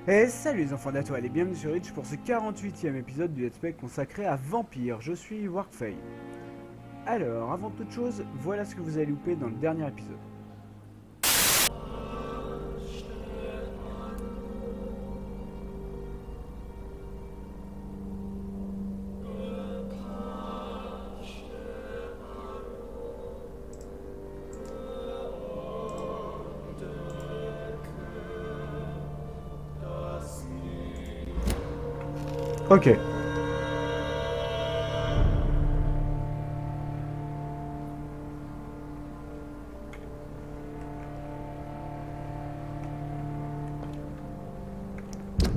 Et salut les enfants d'Atoile et bienvenue sur Reid pour ce 48e épisode du Let's Play consacré à Vampyr. Je suis Warfay. Alors, avant toute chose, voilà ce que vous avez loupé dans le dernier épisode. Ok.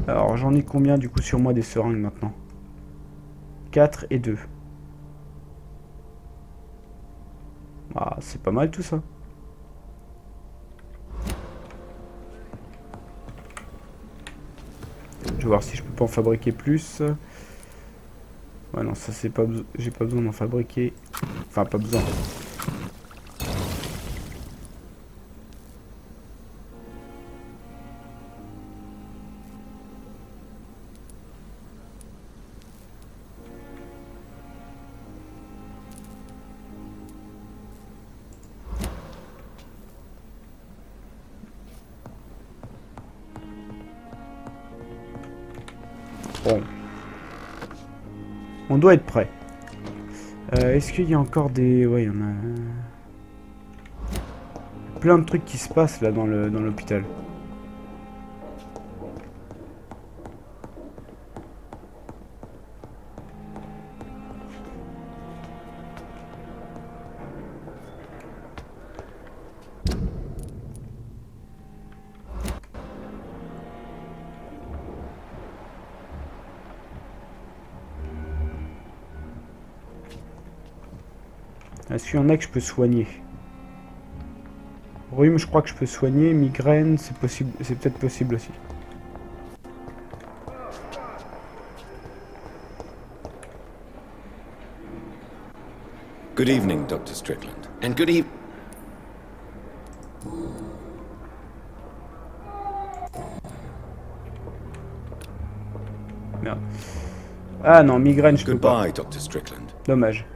Alors j'en ai combien du coup sur moi des seringues maintenant? 4 et 2. Ah, c'est pas mal tout ça. Je vais voir si je peux pas en fabriquer plus. Ouais non, ça c'est pas j'ai pas besoin d'en fabriquer. Enfin pas besoin. Bon. On doit être prêt. Est-ce qu'il y a encore des... Ouais, il y en a... Plein de trucs qui se passent là dans l'hôpital. Est-ce qu'il y en a que je peux soigner? Rhume, je crois que je peux soigner. Migraine, c'est possible, c'est peut-être possible aussi. Good evening, Dr. Strickland. And good evening. Merde. Ah non, migraine, je peux pas. Goodbye, Dr. Strickland. Dommage.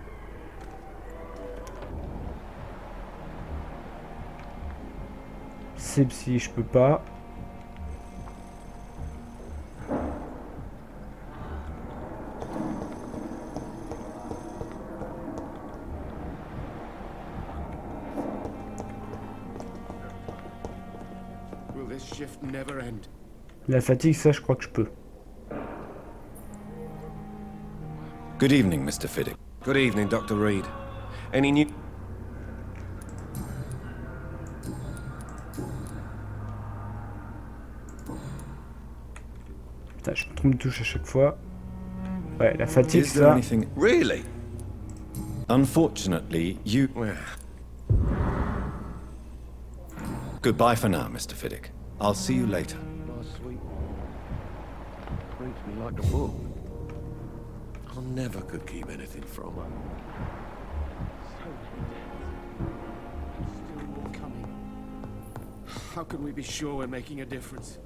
Sepsie, je peux pas. Will this shift never end? La fatigue, ça, je crois que je peux. Good evening, Mr. Fiddick. Good evening, Dr. Reid. Any new... Putain, je me trompe de touche à chaque fois. Ouais, la fatigue, Is there ça... anything... Really? Unfortunately, you... Well, Goodbye for now, Mr. Fiddick. I'll see you later. my sweet treats me like a book. I never could keep anything from her. Still more coming. How can we be sure we're making a difference?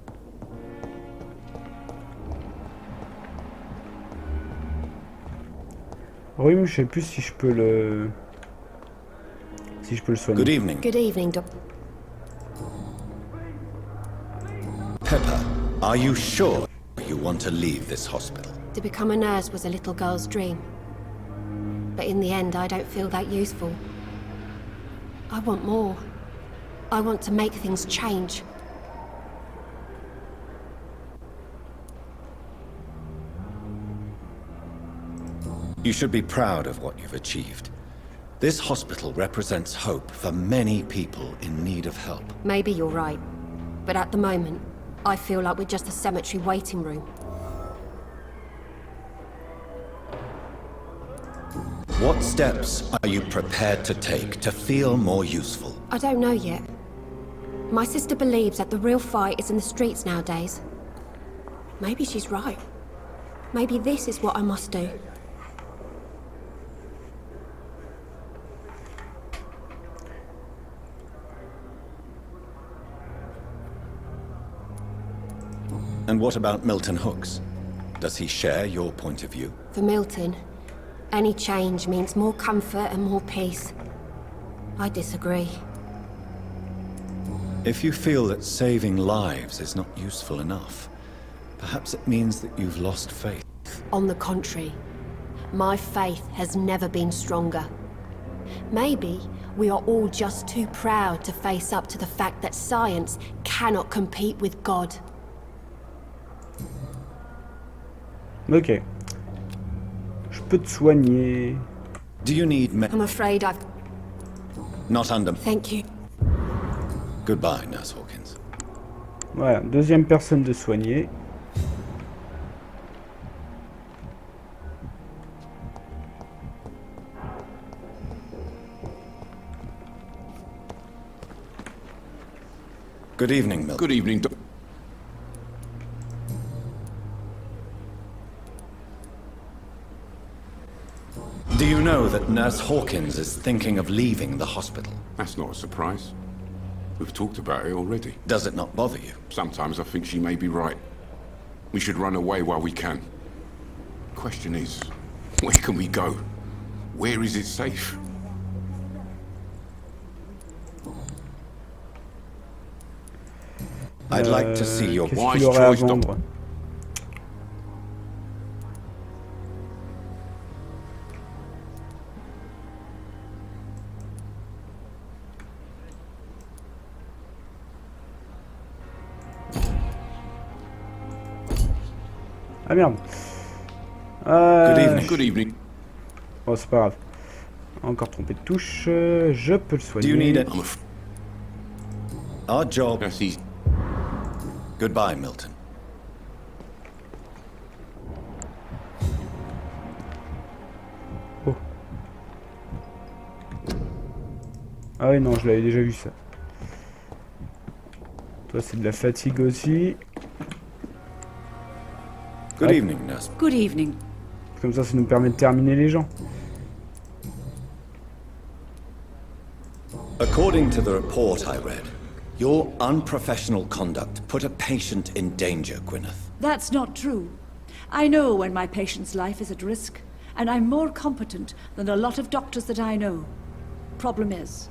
Rhume, je sais plus si je peux le... Si je peux le soigner. Good evening. Good evening, Doc. Pepper, are you sure you want to leave this hospital? To become a nurse was a little girl's dream. But in the end, I don't feel that useful. I want more. I want to make things change. You should be proud of what you've achieved. This hospital represents hope for many people in need of help. Maybe you're right. But at the moment, I feel like we're just a cemetery waiting room. What steps are you prepared to take to feel more useful? I don't know yet. My sister believes that the real fight is in the streets nowadays. Maybe she's right. Maybe this is what I must do. And what about Milton Hooks? Does he share your point of view? For Milton, any change means more comfort and more peace. I disagree. If you feel that saving lives is not useful enough, perhaps it means that you've lost faith. On the contrary, my faith has never been stronger. Maybe we are all just too proud to face up to the fact that science cannot compete with God. Ok. Je peux te soigner. Do you need I'm afraid I've... Not under... Thank you. Goodbye, Nurse Hawkins. Voilà, deuxième personne de soigner. Good evening, Milton. Good evening, Do you know that Nurse Hawkins is thinking of leaving the hospital? That's not a surprise. We've talked about it already. Does it not bother you? Sometimes I think she may be right. We should run away while we can. Question is, where can we go? Where is it safe? I'd like to see your Qu'est-ce wise qu'il aurait à choice, Doc. vendre? Ah merde. Good evening. Good evening. Oh, c'est pas grave. Encore trompé de touche. Je peux le Do you need soigner. it? I'm Our job. That's easy. Goodbye, Milton. Oh. Ah oui, non, je l'avais déjà vu ça. Toi, c'est de la fatigue aussi. Good Hop. evening, Nurse. Good evening. Comme ça nous permet de terminer les gens. According to the report I read, your unprofessional conduct put a patient in danger, Gwyneth. That's not true. I know when my patient's life is at risk, and I'm more competent than a lot of doctors that I know. Problem is,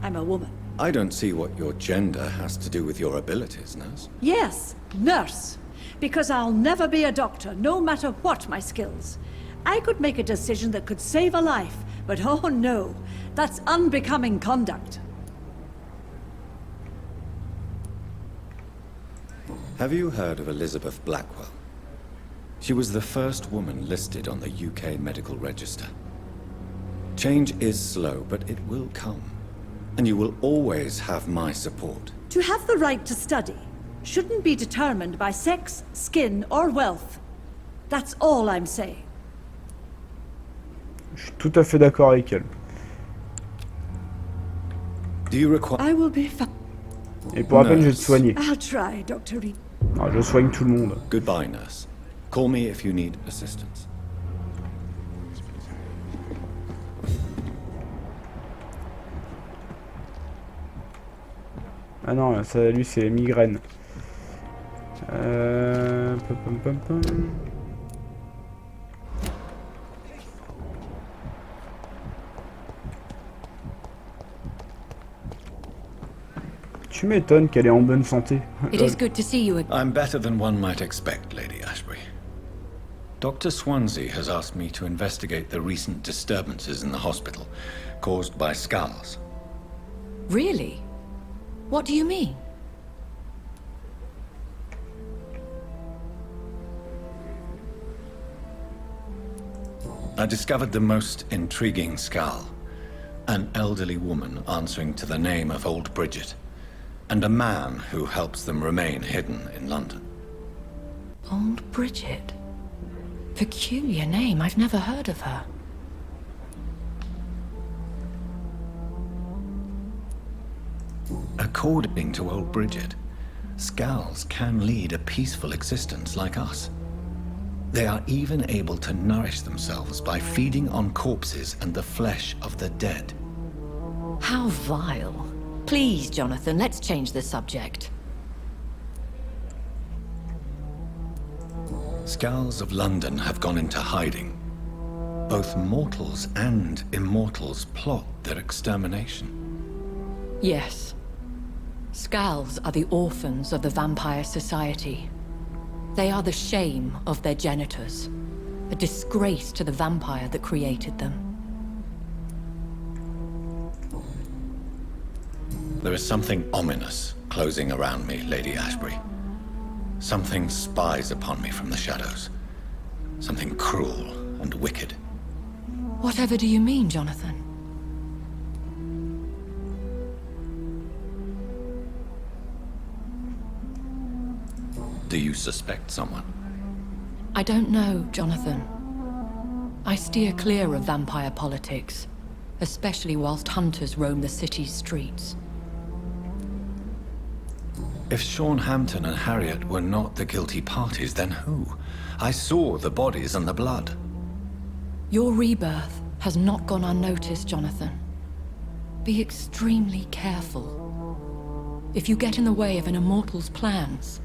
I'm a woman. I don't see what your gender has to do with your abilities, Nurse. Yes, nurse. Because I'll never be a doctor, no matter what my skills. I could make a decision that could save a life, but oh no, that's unbecoming conduct. Have you heard of Elizabeth Blackwell? She was the first woman listed on the UK Medical Register. Change is slow, but it will come. And you will always have my support. To have the right to study shouldn't be determined by sex, skin, or wealth. That's all I'm saying. Je suis tout à fait d'accord avec elle. Do you require... I will be fine. Et pour rappel, je vais te soigner. I'll try, Dr. Reid. Non, je soigne tout le monde. Goodbye, Nurse. Call me if you need assistance. Ah non, ça, lui, c'est les migraines. Pom, pom, pom. Tu m'étonnes qu'elle est en bonne santé. It is good to see you again. I'm better than one might expect, Lady Ashbury. Dr. Swansea has asked me to investigate the recent disturbances in the hospital, caused by skulls. Really? What do you mean? I discovered the most intriguing skull. An elderly woman answering to the name of Old Bridget, and a man who helps them remain hidden in London. Old Bridget? Peculiar name, I've never heard of her. According to Old Bridget, skulls can lead a peaceful existence like us. They are even able to nourish themselves by feeding on corpses and the flesh of the dead. How vile. Please, Jonathan, let's change the subject. Skulls of London have gone into hiding. Both mortals and immortals plot their extermination. Yes. Skulls are the orphans of the Vampire Society. They are the shame of their genitors, a disgrace to the vampire that created them. There is something ominous closing around me, Lady Ashbury. Something spies upon me from the shadows. Something cruel and wicked. Whatever do you mean, Jonathan? Do you suspect someone? I don't know, Jonathan. I steer clear of vampire politics, especially whilst hunters roam the city's streets. If Sean Hampton and Harriet were not the guilty parties, then who? I saw the bodies and the blood. Your rebirth has not gone unnoticed, Jonathan. Be extremely careful. If you get in the way of an immortal's plans...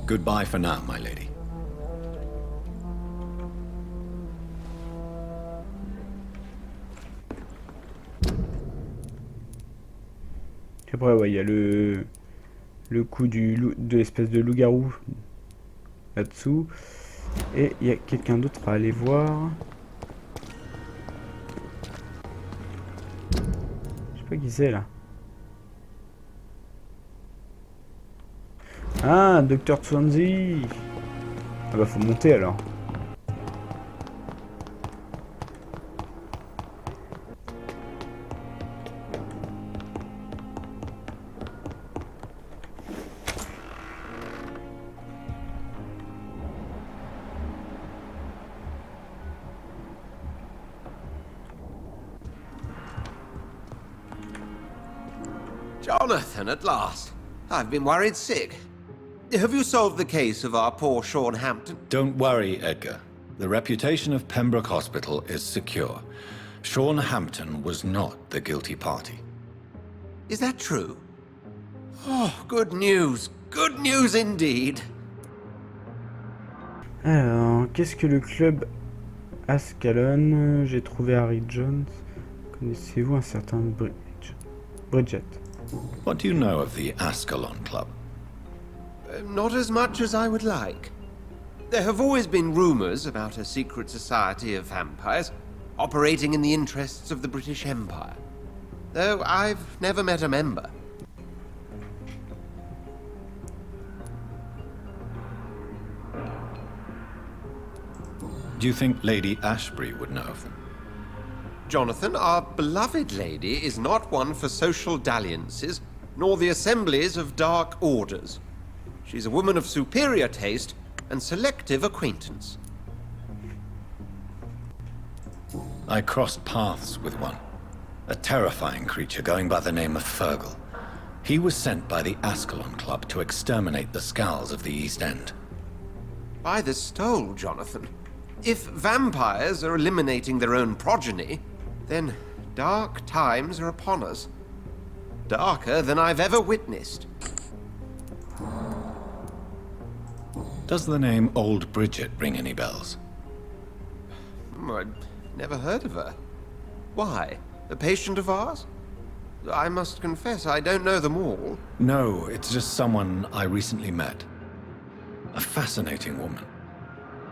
Goodbye for now, my lady. Après, ouais, il y a le coup de l'espèce de loup-garou là-dessous. Et il y a quelqu'un d'autre à aller voir. Je sais pas qui c'est là. Ah, docteur Swansea. Ah bah faut monter alors. Jonathan, at last. I've been worried sick. Have you solved the case of our poor Sean Hampton? Don't worry, Edgar. The reputation of Pembroke Hospital is secure. Sean Hampton was not the guilty party. Is that true? Oh, good news. Good news indeed. Alors, qu'est-ce que le club Ascalon? J'ai trouvé Harry Jones. Connaissez-vous un certain Bridget? What do you know of the Ascalon Club? Not as much as I would like. There have always been rumors about a secret society of vampires operating in the interests of the British Empire, though I've never met a member. Do you think Lady Ashbury would know of them? Jonathan, our beloved lady is not one for social dalliances, nor the assemblies of dark orders. She's a woman of superior taste and selective acquaintance. I crossed paths with one. A terrifying creature going by the name of Fergal. He was sent by the Ascalon Club to exterminate the Skulls of the East End. By the stole, Jonathan. If vampires are eliminating their own progeny, then dark times are upon us. Darker than I've ever witnessed. Does the name Old Bridget ring any bells? I'd never heard of her. Why? A patient of ours? I must confess, I don't know them all. No, it's just someone I recently met. A fascinating woman.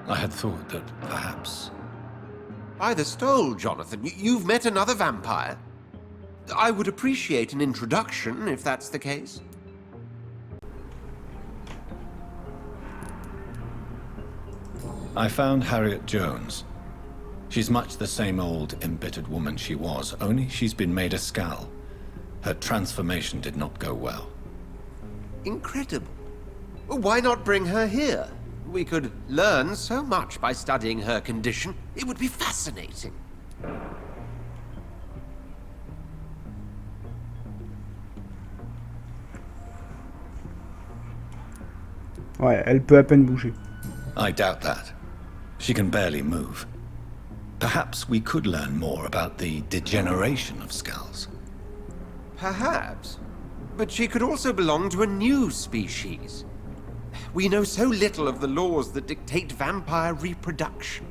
I had thought that perhaps... By the stole, Jonathan, you've met another vampire. I would appreciate an introduction, if that's the case. I found Harriet Jones. She's much the same old, embittered woman she was, only she's been made a Skull. Her transformation did not go well. Incredible. Why not bring her here? We could learn so much by studying her condition. It would be fascinating. Ouais, elle peut à peine bouger. I doubt that. She can barely move. Perhaps we could learn more about the degeneration of Skulls. Perhaps. But she could also belong to a new species. We know so little of the laws that dictate vampire reproduction.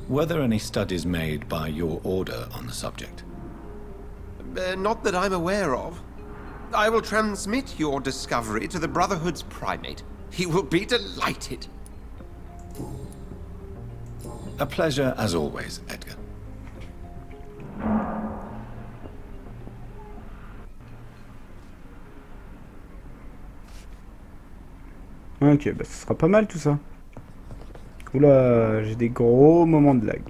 Were there any studies made by your order on the subject? Not that I'm aware of. I will transmit your discovery to the Brotherhood's primate. He will be delighted. A pleasure as always, Edgar. Ok, bah ce sera pas mal tout ça. Oula, j'ai des gros moments de lag.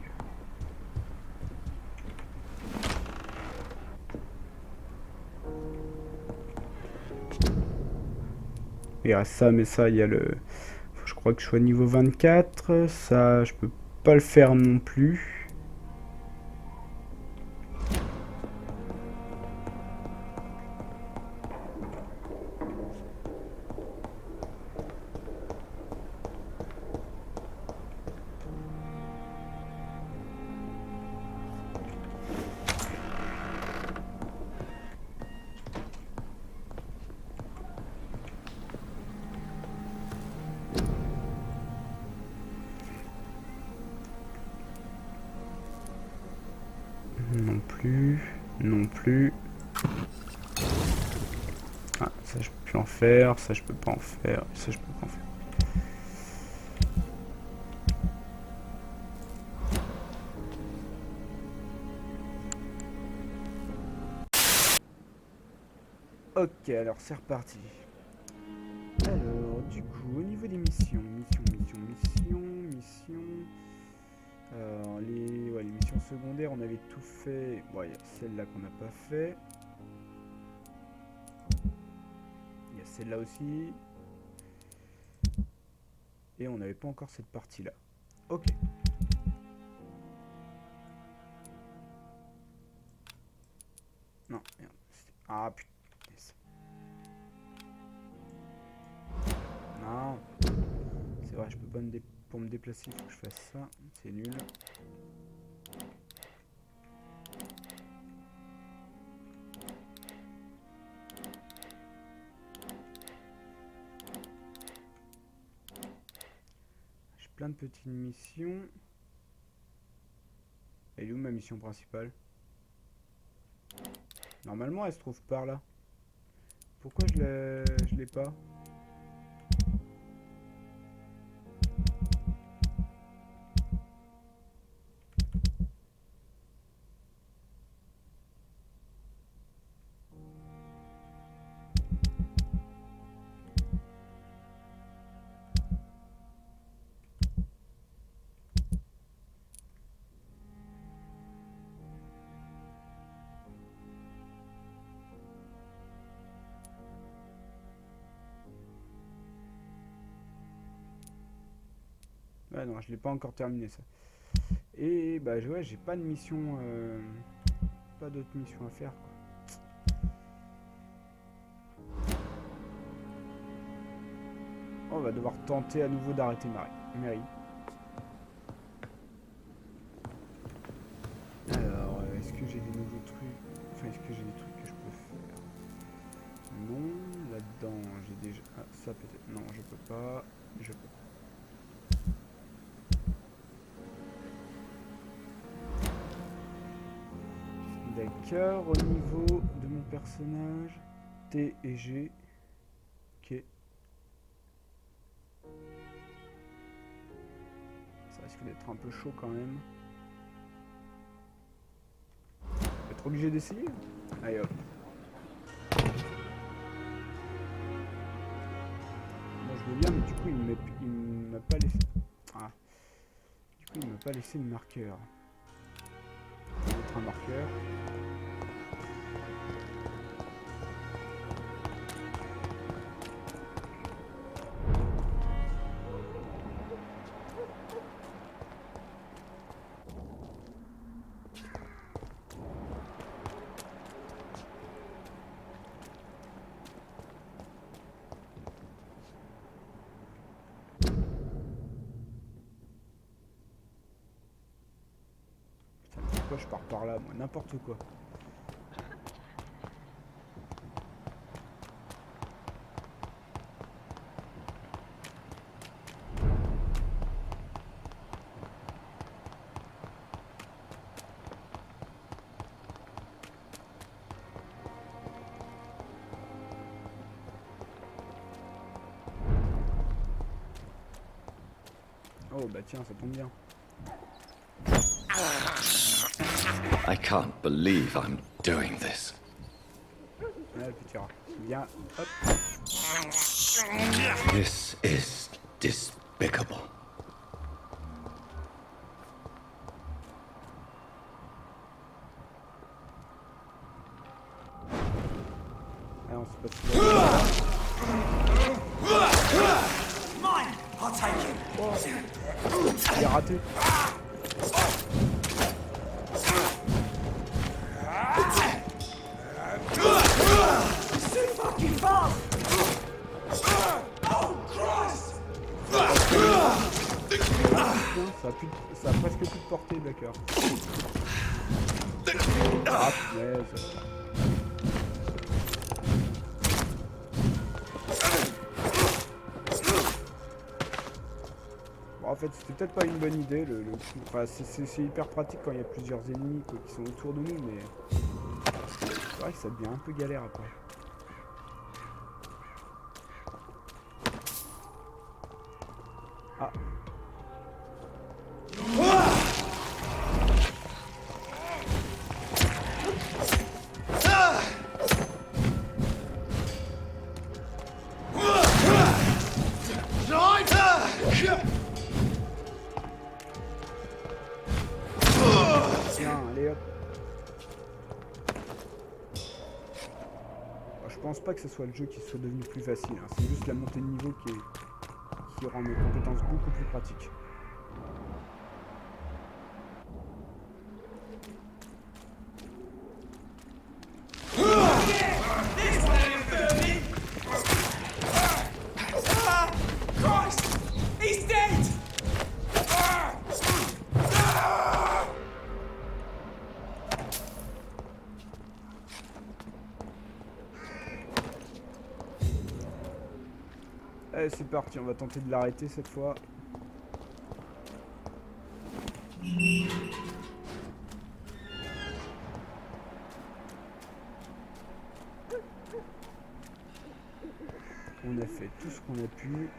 Il reste ça, mais ça, il y a le... Je crois que je sois niveau 24. Ça, je peux pas le faire non plus. Non plus, non plus. Ah, ça je peux plus en faire, ça je peux pas en faire, ça je peux pas en faire. Ok, alors c'est reparti. Alors, du coup, au niveau des missions, les missions secondaires, on avait tout fait. Bon, il y a celle-là qu'on n'a pas fait. Il y a celle-là aussi. Et on n'avait pas encore cette partie-là. Ok. Non, merde. Ah putain. Non. C'est vrai, je peux pas pour me déplacer, il faut que je fasse ça. C'est nul. J'ai plein de petites missions. Elle est où ma mission principale? Normalement, elle se trouve par là. Pourquoi je l'ai pas? Ah non, je l'ai pas encore terminé ça. Et bah ouais, j'ai pas de mission, pas d'autres missions à faire quoi. On va devoir tenter à nouveau d'arrêter Mary. Alors, est-ce que j'ai des nouveaux trucs? Enfin, est-ce que j'ai des trucs que je peux faire? Non, là-dedans, j'ai déjà... Ah, ça peut-être... Non, je peux pas. Je peux pas. D'accord, au niveau de mon personnage, T et G. Ok. Ça risque d'être un peu chaud quand même. Je vais être obligé d'essayer. Allez hop. Moi je veux bien, mais du coup il m'a pas laissé. Ah. Du coup il m'a pas laissé le marqueur. Je vais mettre un marqueur. Je pars par là, moi, n'importe quoi. Oh bah tiens, ça tombe bien. I can't believe I'm doing this. Là, le petit rat. Viens, hop. This is despicable. Ah non, c'est pas tout. Mine! I'll take it! Il est raté. Too fucking fast! Oh Christ! Ça a presque plus de portée, d'accord. Ah, punaise. Bon, en fait, c'était peut-être pas une bonne idée. Enfin, c'est hyper pratique quand il y a plusieurs ennemis quoi, qui sont autour de nous, mais c'est vrai que ça devient un peu galère après. Ah. Tiens, allez hop. Bon, je pense pas que ce soit le jeu qui soit devenu plus facile, hein. C'est juste la montée de niveau qui rend mes compétences beaucoup plus pratiques. Christ! He's dead! Allez, c'est parti, on va tenter de l'arrêter cette fois. On a fait tout ce qu'on a pu.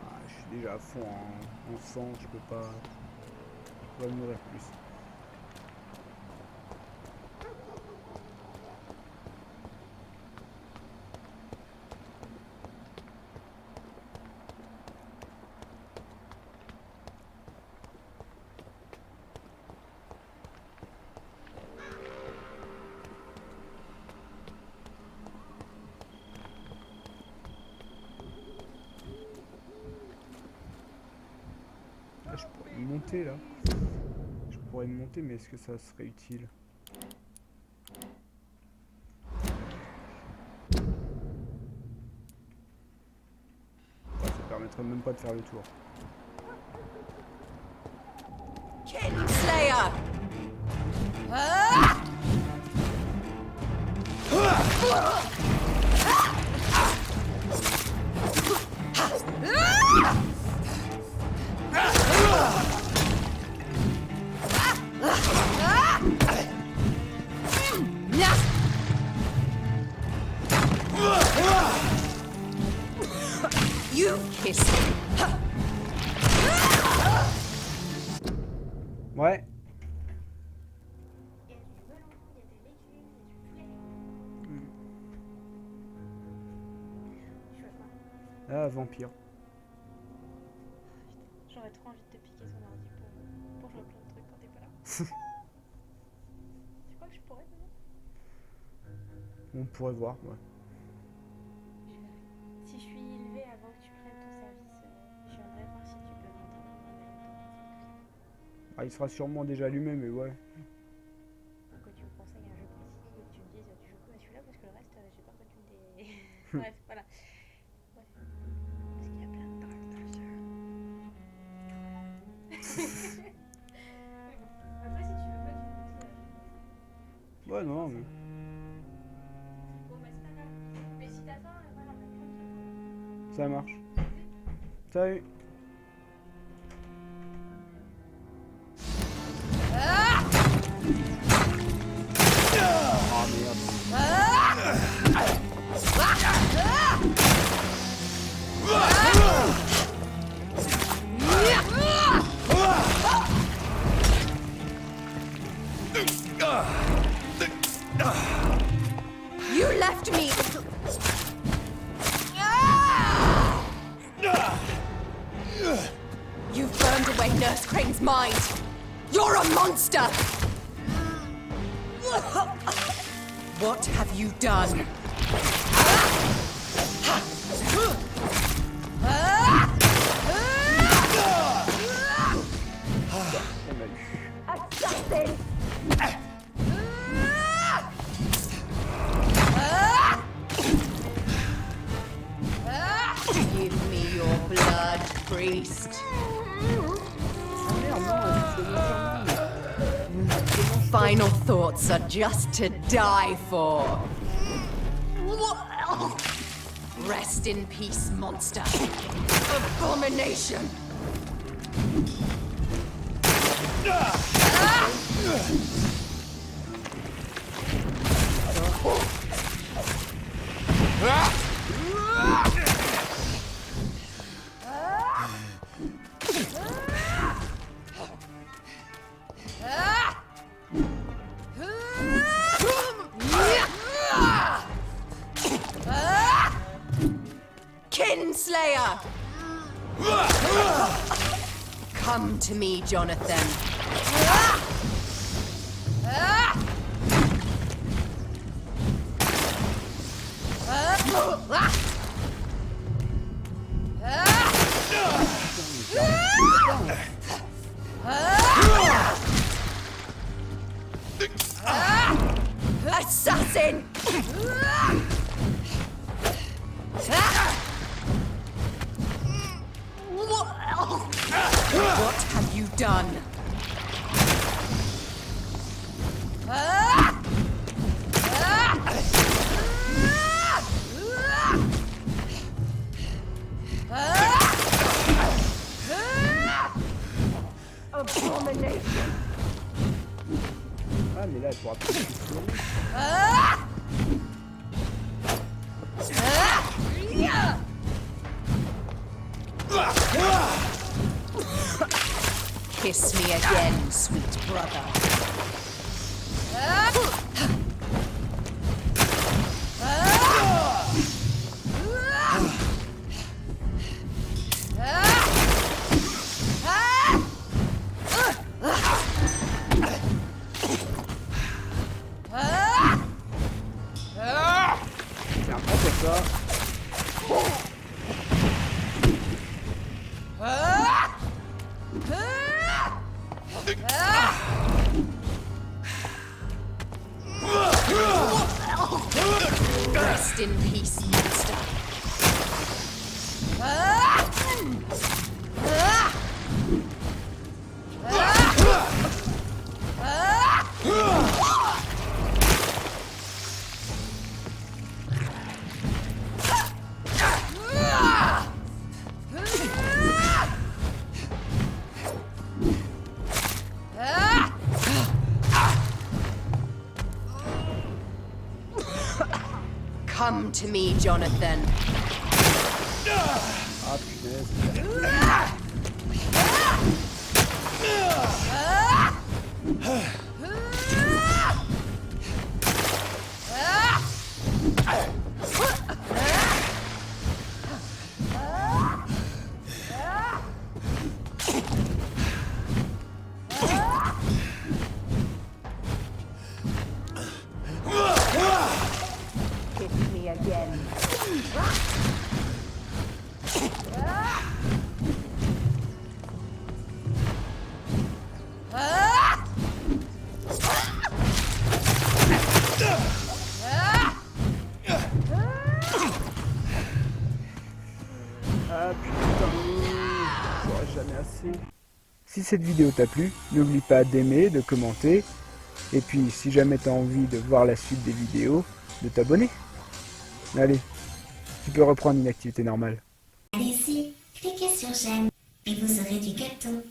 Ah, je suis déjà à fond en sang, je peux pas mourir plus. Je pourrais me monter là. Je pourrais me monter, mais est-ce que ça serait utile? Ça permettrait même pas de faire le tour. Slayer! Ah! You kiss me. Ouais. Ah, Vampyr. J'aurais trop envie de te piquer son ordi pour jouer plein de trucs quand t'es pas là. Tu crois que je pourrais demain? On pourrait voir, ouais. Si je suis élevée avant que tu prennes ton service, je viendrai voir si tu peux rentrer dans un mail. Ah, il sera sûrement déjà allumé, mais ouais. Que tu me conseilles un jeu précis et que tu me dises tu joues à celui-là parce que le reste, j'ai peur que tu me dé... Bref, voilà. Ouais. Parce qu'il y a plein de dark treasure. Mais bon. Après, si tu veux pas, tu me dis. Ouais, non, mais... Bon, bah, c'est pas grave. Mais si t'as faim, voilà, on a plein de... Ça marche. Salut. Oh merde. You left me. You burned away Nurse Crane's mind. You're a monster. What have you done? Assassin! Give me your blood, priest. Final thoughts are just to die for. Rest in peace, monster. Abomination! Kinslayer! Come to me, Jonathan. Assassin! What have you done? Abomination! Ah, mais là, elle pourra plus. Kiss me again, sweet brother. Tiens, prends pour ça. Rest in peace, monster. Come to me, Jonathan. Ah, punaise. Kiss me again. Ah putain, j'aurais jamais assez. Si cette vidéo t'a plu, n'oublie pas d'aimer, de commenter, et puis si jamais t'as envie de voir la suite des vidéos, de t'abonner. Allez, tu peux reprendre une activité normale. Allez-y, cliquez sur j'aime et vous aurez du gâteau.